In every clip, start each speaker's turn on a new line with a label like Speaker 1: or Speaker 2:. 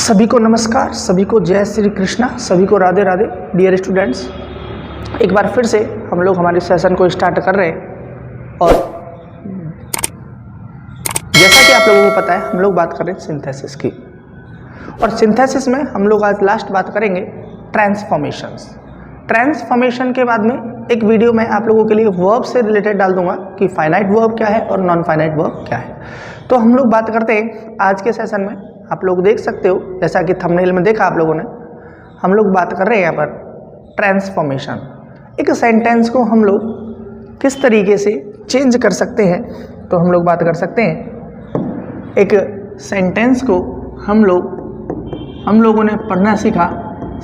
Speaker 1: सभी को नमस्कार, सभी को जय श्री कृष्णा, सभी को राधे राधे। डियर स्टूडेंट्स, एक बार फिर से हम लोग हमारे सेशन को स्टार्ट कर रहे हैं और जैसा कि आप लोगों को पता है हम लोग बात कर रहे हैं सिंथेसिस की। और सिंथेसिस में हम लोग आज लास्ट बात करेंगे ट्रांसफॉर्मेशंस। ट्रांसफॉर्मेशन के बाद में एक वीडियो मैं आप लोगों के लिए वर्ब से रिलेटेड डाल दूंगा कि फाइनाइट वर्ब क्या है और नॉन फाइनाइट वर्ब क्या है। तो हम लोग बात करते हैं आज के सेशन में। आप लोग देख सकते हो जैसा कि थंबनेल में देखा आप लोगों ने, हम लोग बात कर रहे हैं यहाँ पर ट्रांसफॉर्मेशन। एक सेंटेंस को हम लोग किस तरीके से चेंज कर सकते हैं, तो हम लोग बात कर सकते हैं एक सेंटेंस को हम लोगों ने पढ़ना सीखा,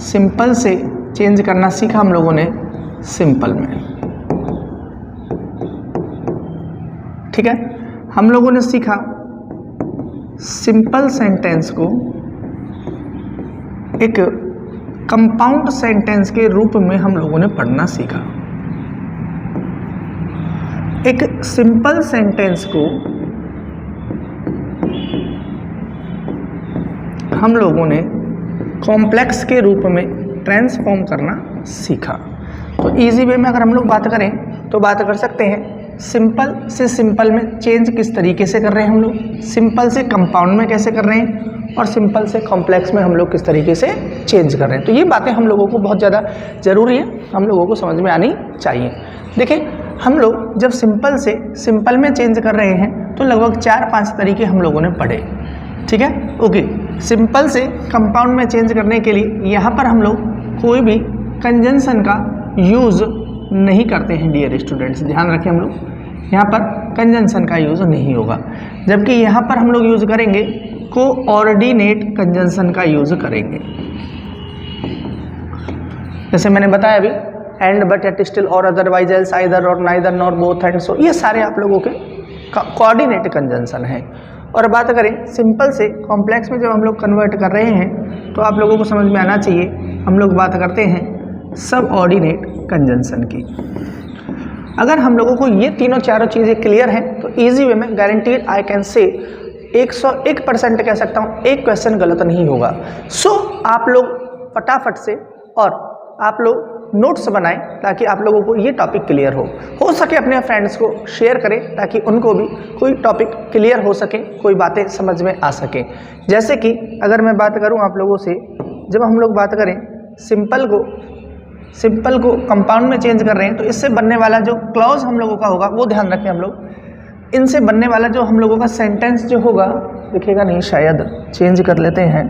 Speaker 1: सिंपल से चेंज करना सीखा हम लोगों ने सिंपल में। ठीक है, हम लोगों ने सीखा सिंपल सेंटेंस को एक कंपाउंड सेंटेंस के रूप में हम लोगों ने पढ़ना सीखा। एक सिंपल सेंटेंस को हम लोगों ने कॉम्प्लेक्स के रूप में ट्रांसफॉर्म करना सीखा। तो इजी वे में अगर हम लोग बात करें तो बात कर सकते हैं सिंपल से सिंपल में चेंज किस तरीके से कर रहे हैं हम लोग, सिंपल से कंपाउंड में कैसे कर रहे हैं और सिंपल से कॉम्प्लेक्स में हम लोग किस तरीके से चेंज कर रहे हैं। तो ये बातें हम लोगों को बहुत ज़्यादा ज़रूरी है, हम लोगों को समझ में आनी चाहिए। देखिए, हम लोग जब सिंपल से सिंपल में चेंज कर रहे हैं तो लगभग 4-5 तरीके हम लोगों ने पढ़े। ठीक है, ओके। सिंपल से कंपाउंड में चेंज करने के लिए यहाँ पर हम लोग कोई भी कंजंक्शन का यूज़ नहीं करते हैं। डियर स्टूडेंट्स, ध्यान रखें, हम लोग यहाँ पर कंजंक्शन का यूज़ नहीं होगा, जबकि यहाँ पर हम लोग यूज़ करेंगे कोऑर्डिनेट कंजंक्शन का यूज़ करेंगे। जैसे मैंने बताया अभी, एंड, बट, एट, स्टिल, और, अदरवाइज, एल्स, आइदर, और, नाइदर, नॉर, बोथ, एंड, सो, ये सारे आप लोगों के कोऑर्डिनेट कंजंक्शन हैं। और बात करें सिंपल से कॉम्प्लेक्स में जब हम लोग कन्वर्ट कर रहे हैं तो आप लोगों को समझ में आना चाहिए, हम लोग बात करते हैं सब ऑर्डिनेट कंजंक्शन की। अगर हम लोगों को ये तीनों चारों चीज़ें क्लियर हैं तो इजी वे में गारंटीड आई कैन से 101% कह सकता हूँ एक क्वेश्चन गलत नहीं होगा। सो आप लोग फटाफट से और आप लोग नोट्स बनाएं ताकि आप लोगों को ये टॉपिक क्लियर हो सके अपने फ्रेंड्स को शेयर करें ताकि उनको भी कोई टॉपिक क्लियर हो सके, कोई बातें समझ में आ सके। जैसे कि अगर मैं बात करूं आप लोगों से, जब हम लोग बात करें सिंपल को कंपाउंड में चेंज कर रहे हैं तो इससे बनने वाला जो क्लॉज हम लोगों का होगा वो ध्यान रखें हम लोग। इनसे बनने वाला जो हम लोगों का सेंटेंस जो होगा, दिखेगा नहीं शायद, चेंज कर लेते हैं।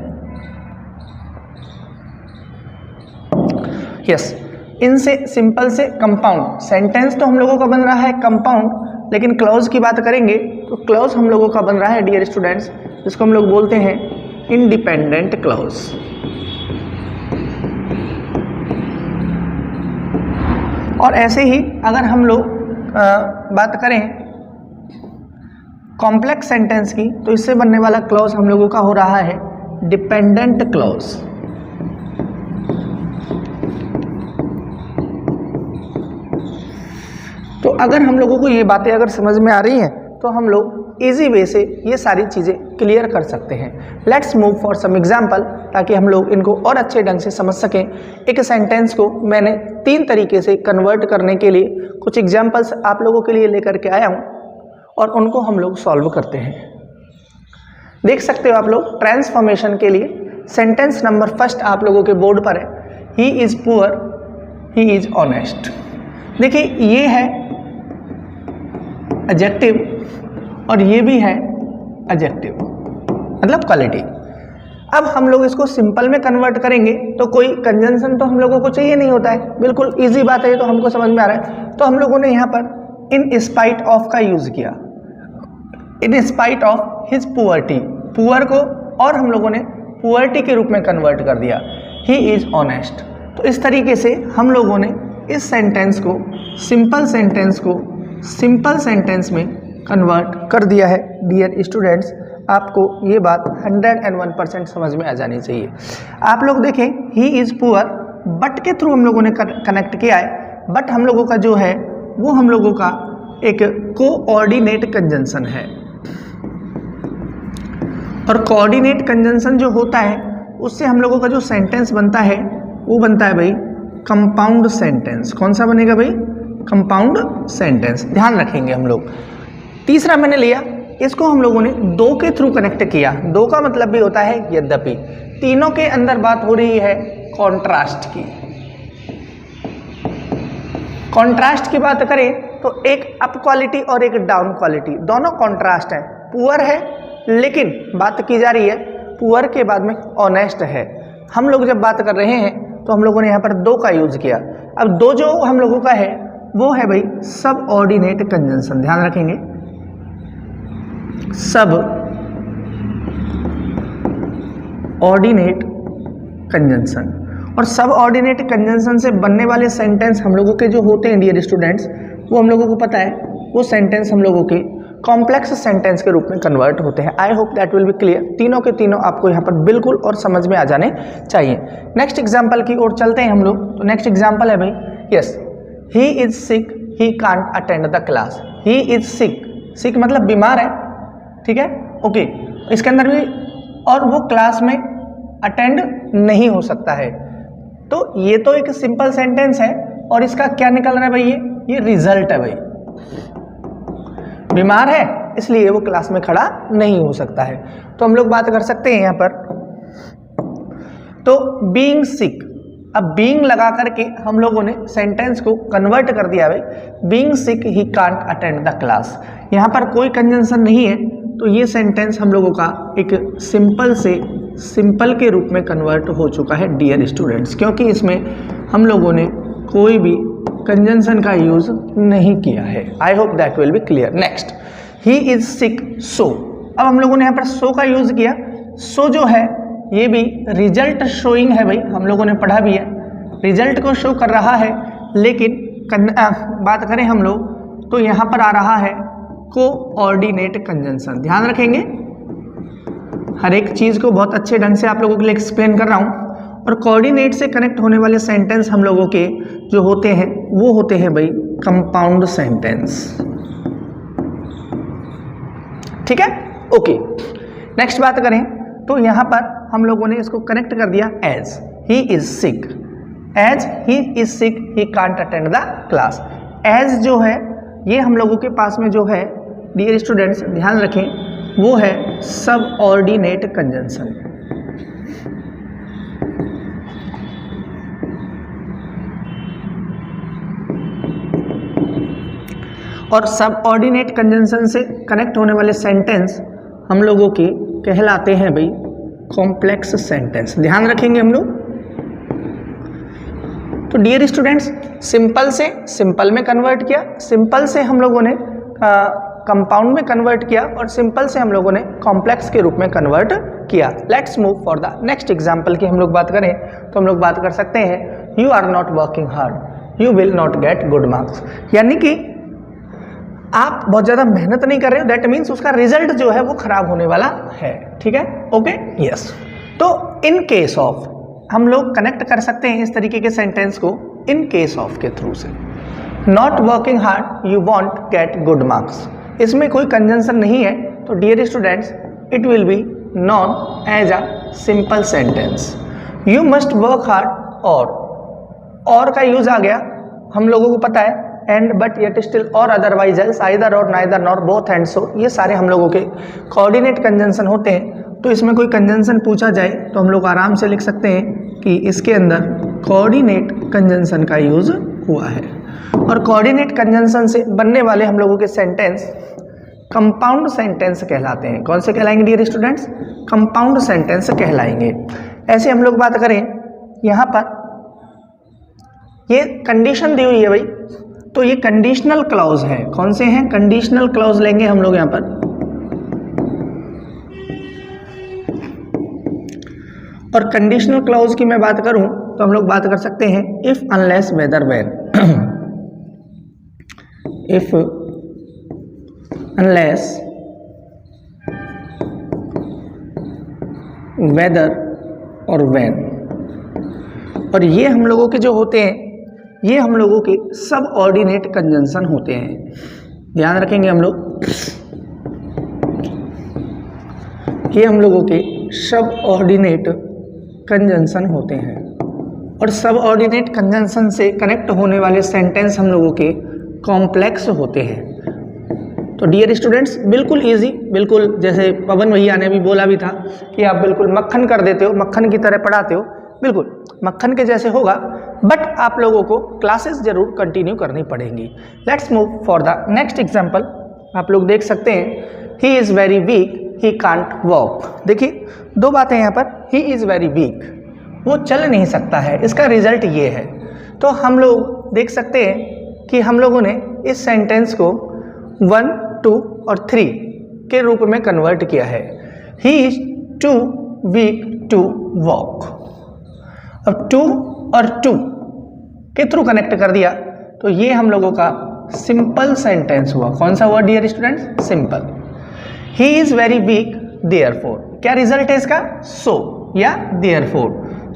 Speaker 1: यस, इनसे सिंपल से कंपाउंड सेंटेंस तो हम लोगों का बन रहा है कंपाउंड, लेकिन क्लॉज की बात करेंगे तो क्लॉज हम लोगों का बन रहा है डियर स्टूडेंट्स, जिसको हम लोग बोलते हैं इंडिपेंडेंट क्लॉज। और ऐसे ही अगर हम लोग बात करें कॉम्प्लेक्स सेंटेंस की तो इससे बनने वाला क्लॉज हम लोगों का हो रहा है डिपेंडेंट क्लॉज। तो अगर हम लोगों को ये बातें अगर समझ में आ रही हैं तो हम लोग इजी वे से ये सारी चीज़ें क्लियर कर सकते हैं। Let's move for some example ताकि हम लोग इनको और अच्छे ढंग से समझ सकें। एक सेंटेंस को मैंने 3 तरीके से कन्वर्ट करने के लिए कुछ एग्जाम्पल्स आप लोगों के लिए लेकर के आया हूँ और उनको हम लोग सॉल्व करते हैं। देख सकते हो आप लोग, ट्रांसफॉर्मेशन के लिए सेंटेंस नंबर फर्स्ट आप लोगों के बोर्ड पर है, he is poor, he is honest. देखिए, ये है एडजेक्टिव और ये भी है एडजेक्टिव, मतलब क्वालिटी। अब हम लोग इसको सिंपल में कन्वर्ट करेंगे तो कोई कंजंक्शन तो हम लोगों को चाहिए नहीं होता है, बिल्कुल इजी बात है, ये तो हमको समझ में आ रहा है। तो हम लोगों ने यहाँ पर इन स्पाइट ऑफ का यूज किया, in spite of his poverty, poor को और हम लोगों ने पुअर्टी के रूप में कन्वर्ट कर दिया, ही इज ऑनेस्ट। तो इस तरीके से हम लोगों ने इस सेंटेंस को सिंपल सेंटेंस में कन्वर्ट कर दिया है। डियर स्टूडेंट्स, आपको ये बात 101% समझ में आ जानी चाहिए। आप लोग देखें, ही इज़ पुअर, बट के थ्रू हम लोगों ने कनेक्ट किया है। बट हम लोगों का जो है वो हम लोगों का एक कोऑर्डिनेट कंजंक्शन है। और कोऑर्डिनेट कंजंक्शन जो होता है उससे हम लोगों का जो सेंटेंस बनता है वो बनता है भाई कंपाउंड सेंटेंस। कौन सा बनेगा भाई? Compound sentence. ध्यान रखेंगे हम लोग। तीसरा मैंने लिया, इसको हम लोगों ने दो के थ्रू कनेक्ट किया। दो का मतलब भी होता है यद्यपि। तीनों के अंदर बात हो रही है कॉन्ट्रास्ट की। कॉन्ट्रास्ट की बात करें तो एक अप क्वालिटी और एक डाउन क्वालिटी, दोनों कॉन्ट्रास्ट है। पुअर है लेकिन बात की जा रही है पुअर के बाद में ऑनेस्ट है। हम लोग जब बात कर रहे हैं तो हम लोगों ने यहाँ पर दो का यूज किया। अब दो जो हम लोगों का है वो है भाई सब ऑर्डिनेट कंजंक्शन। ध्यान रखेंगे, सब ऑर्डिनेट कंजंक्शन। और सब ऑर्डिनेट कंजंक्शन से बनने वाले सेंटेंस हम लोगों के जो होते हैं डियर स्टूडेंट्स, वो हम लोगों को पता है वो सेंटेंस हम लोगों के कॉम्प्लेक्स सेंटेंस के रूप में कन्वर्ट होते हैं। आई hope that will be clear. तीनों के तीनों आपको यहाँ पर बिल्कुल और समझ में आ जाने चाहिए। नेक्स्ट एग्जाम्पल की ओर चलते हैं हम लोग। तो नेक्स्ट एग्जाम्पल है भाई, yes, he is sick, he can't attend the class. He is sick, sick मतलब बीमार है, ठीक है, ओके। इसके अंदर भी और वो क्लास में अटेंड नहीं हो सकता है। तो ये तो एक सिंपल सेंटेंस है और इसका क्या निकल रहा है भाई? ये रिजल्ट है भाई। बीमार है इसलिए वो क्लास में खड़ा नहीं हो सकता है। तो हम लोग बात कर सकते हैं यहाँ पर, तो बीइंग सिक। अब बीइंग लगा करके हम लोगों ने सेंटेंस को कन्वर्ट कर दिया भाई, being sick he can't attend the class. यहाँ पर कोई कंजंक्शन नहीं है तो ये सेंटेंस हम लोगों का एक सिंपल से सिंपल के रूप में कन्वर्ट हो चुका है डियर स्टूडेंट्स, क्योंकि इसमें हम लोगों ने कोई भी कंजंक्शन का यूज नहीं किया है। I hope that will be clear. Next, he is sick so. अब हम लोगों ने यहाँ पर सो का यूज किया। सो जो है ये भी रिजल्ट शोइंग है भाई, हम लोगों ने पढ़ा भी है, रिजल्ट को शो कर रहा है। लेकिन बात करें हम लोग तो यहाँ पर आ रहा है कोऑर्डिनेट कंजंक्शन। ध्यान रखेंगे, हर एक चीज को बहुत अच्छे ढंग से आप लोगों के लिए एक्सप्लेन कर रहा हूँ। और कोऑर्डिनेट से कनेक्ट होने वाले सेंटेंस हम लोगों के जो होते हैं वो होते हैं भाई कंपाउंड सेंटेंस, ठीक है, ओके। नेक्स्ट बात करें तो यहाँ पर हम लोगों ने इसको कनेक्ट कर दिया as, he is sick. As he is sick he can't attend the class. As जो है ये हम लोगों के पास में जो है डियर स्टूडेंट्स ध्यान रखें वो है सब ऑर्डिनेट कंजंक्शन। और सब ऑर्डिनेट कंजंक्शन से कनेक्ट होने वाले सेंटेंस हम लोगों के कहलाते हैं भाई कॉम्प्लेक्स सेंटेंस। ध्यान रखेंगे हम लोग। तो डियर स्टूडेंट्स सिंपल से सिंपल में कन्वर्ट किया, सिंपल से हम लोगों ने कंपाउंड में कन्वर्ट किया और सिंपल से हम लोगों ने कॉम्प्लेक्स के रूप में कन्वर्ट किया। Let's move for the next example की हम लोग बात करें तो हम लोग बात कर सकते हैं you are not working hard you will not get good marks. यानी कि आप बहुत ज़्यादा मेहनत नहीं कर रहे हो, दैट मीन्स उसका रिजल्ट जो है वो खराब होने वाला है, ठीक है, ओके, यस। तो इन केस ऑफ हम लोग कनेक्ट कर सकते हैं इस तरीके के सेंटेंस को इन केस ऑफ के थ्रू से। Not working hard you won't get good marks, इसमें कोई कंजंक्शन नहीं है तो dear students it will be known as a simple sentence. You must work hard और का यूज आ गया, हम लोगों को पता है एंड बट येट स्टिल और अदरवाइज एल्स आइदर और neither nor both and so, ये सारे हम लोगों के कोऑर्डिनेट कंजंक्शन होते हैं। तो इसमें कोई कंजंक्शन पूछा जाए तो हम लोग आराम से लिख सकते हैं कि इसके अंदर कोऑर्डिनेट कंजंक्शन का यूज हुआ है। और कोऑर्डिनेट कंजंक्शन से बनने वाले हम लोगों के सेंटेंस कंपाउंड सेंटेंस कहलाते हैं। कौन से कहलाएंगे डियर स्टूडेंट्स? कंपाउंड सेंटेंस कहलाएंगे। ऐसे हम लोग बात करें यहाँ पर ये कंडीशन दी हुई है भाई, तो ये कंडीशनल क्लॉज है। कौन से हैं? कंडीशनल क्लॉज लेंगे हम लोग यहाँ पर। और कंडीशनल क्लॉज की मैं बात करूं तो हम लोग बात कर सकते हैं if unless whether when. If unless whether और व्हेन, और ये हम लोगों के जो होते हैं ये हम लोगों के सब ऑर्डिनेट कंजंक्शन होते हैं। ध्यान रखेंगे हम लोग, ये हम लोगों के सब ऑर्डिनेट कंजंक्शन होते हैं और सबऑर्डिनेट कंजंक्शन से कनेक्ट होने वाले सेंटेंस हम लोगों के कॉम्प्लेक्स होते हैं। तो डियर स्टूडेंट्स, बिल्कुल इजी, बिल्कुल जैसे पवन भैया ने भी बोला भी था कि आप बिल्कुल मक्खन कर देते हो, मक्खन की तरह पढ़ाते हो, बिल्कुल मक्खन के जैसे होगा, बट आप लोगों को क्लासेस जरूर कंटिन्यू करनी पड़ेंगी। Let's move for the next example. आप लोग देख सकते हैं, he is very weak, he can't walk. देखिए दो बातें यहाँ पर, ही इज़ वेरी वीक, वो चल नहीं सकता है, इसका रिजल्ट ये है। तो हम लोग देख सकते हैं कि हम लोगों ने इस सेंटेंस को 1, 2 और 3 के रूप में कन्वर्ट किया है। He is too weak to walk. अब 2 और 2 के थ्रू कनेक्ट कर दिया तो ये हम लोगों का सिंपल सेंटेंस हुआ। कौन सा word dear students? Simple. He is very weak therefore, क्या रिजल्ट है इसका? सो या देयरफॉर।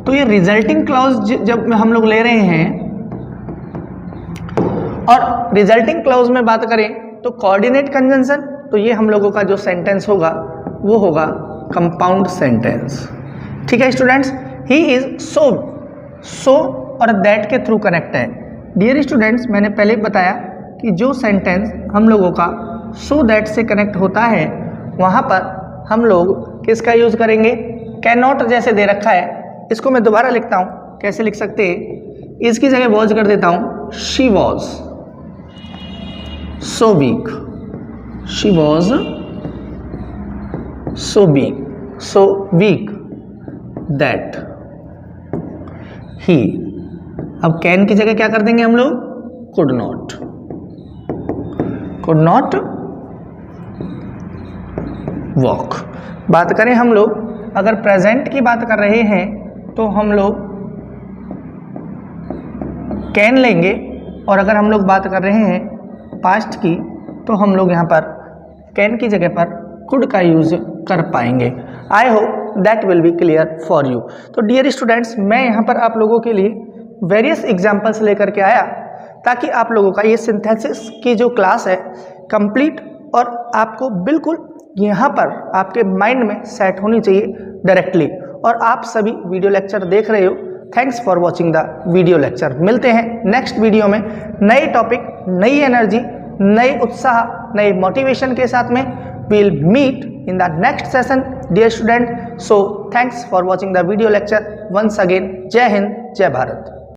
Speaker 1: तो ये रिजल्टिंग क्लॉज जब हम लोग ले रहे हैं, और रिजल्टिंग क्लॉज में बात करें तो कोऑर्डिनेट कंजंक्शन, तो ये हम लोगों का जो सेंटेंस होगा वो होगा कंपाउंड सेंटेंस। ठीक है स्टूडेंट्स, ही इज सो और दैट के थ्रू कनेक्ट है। डियर स्टूडेंट्स, मैंने पहले बताया कि जो सेंटेंस हम लोगों का सो दैट से कनेक्ट होता है वहाँ पर हम लोग किसका यूज करेंगे? कैन नॉट जैसे दे रखा है, इसको मैं दोबारा लिखता हूँ। कैसे लिख सकते हैं? इसकी जगह वॉज कर देता हूँ, she was so weak, she was so weak that he. अब कैन की जगह क्या कर देंगे हम लोग? Could not walk. बात करें हम लोग अगर प्रेजेंट की बात कर रहे हैं तो हम लोग कैन लेंगे, और अगर हम लोग बात कर रहे हैं पास्ट की तो हम लोग यहाँ पर कैन की जगह पर कुड का यूज कर पाएंगे। आई hope that will be clear for you. तो डियर स्टूडेंट्स, मैं यहाँ पर आप लोगों के लिए वेरियस एग्जाम्पल्स लेकर के आया ताकि आप लोगों का ये सिंथेसिस की जो क्लास है कंप्लीट और आपको बिल्कुल यहाँ पर आपके माइंड में सेट होनी चाहिए डायरेक्टली। और आप सभी वीडियो लेक्चर देख रहे हो, thanks for watching the video lecture. मिलते हैं नेक्स्ट वीडियो में नए टॉपिक, नई एनर्जी, नए उत्साह, नए मोटिवेशन के साथ में। we'll meet in the next session dear student. So thanks for watching the video lecture once again. जय हिंद, जय भारत।